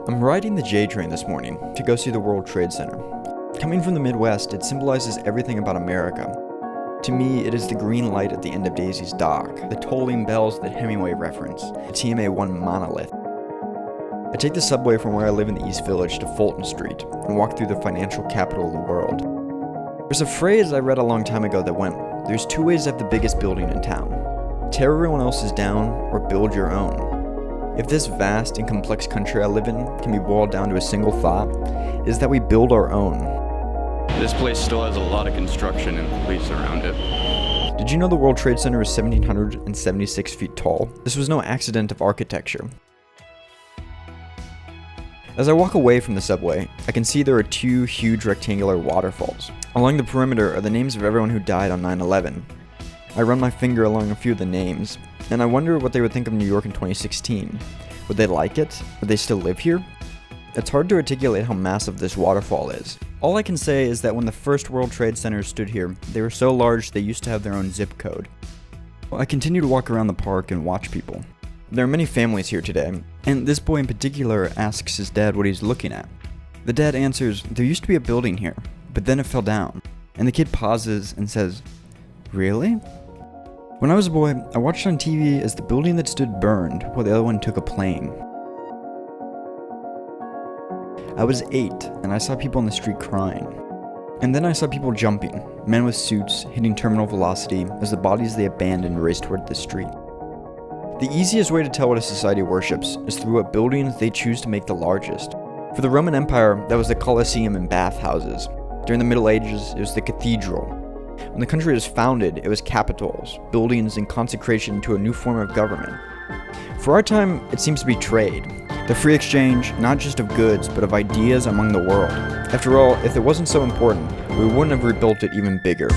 I'm riding the J train this morning to go see the World Trade Center. Coming from the Midwest, it symbolizes everything about America. To me, it is the green light at the end of Daisy's dock, the tolling bells that Hemingway reference, the TMA-1 monolith. I take the subway from where I live in the East Village to Fulton Street and walk through the financial capital of the world. There's a phrase I read a long time ago that went, "There's two ways to have the biggest building in town. Tear everyone else's down or build your own." If this vast and complex country I live in can be boiled down to a single thought, it is that we build our own. This place still has a lot of construction and police around it. Did you know the World Trade Center is 1,776 feet tall? This was no accident of architecture. As I walk away from the subway, I can see there are two huge rectangular waterfalls. Along the perimeter are the names of everyone who died on 9/11. I run my finger along a few of the names, and I wonder what they would think of New York in 2016. Would they like it? Would they still live here? It's hard to articulate how massive this waterfall is. All I can say is that when the first World Trade Centers stood here, they were so large they used to have their own zip code. I continue to walk around the park and watch people. There are many families here today, and this boy in particular asks his dad what he's looking at. The dad answers, "There used to be a building here, but then it fell down." And the kid pauses and says, "Really?" When I was a boy, I watched on TV as the building that stood burned while the other one took a plane. I was 8, and I saw people on the street crying. And then I saw people jumping, men with suits hitting terminal velocity as the bodies they abandoned raced toward the street. The easiest way to tell what a society worships is through what buildings they choose to make the largest. For the Roman Empire, that was the Colosseum and bathhouses. During the Middle Ages, it was the cathedral. When the country was founded, it was capitals, buildings, and consecration to a new form of government. For our time, it seems to be trade. The free exchange, not just of goods, but of ideas among the world. After all, if it wasn't so important, we wouldn't have rebuilt it even bigger.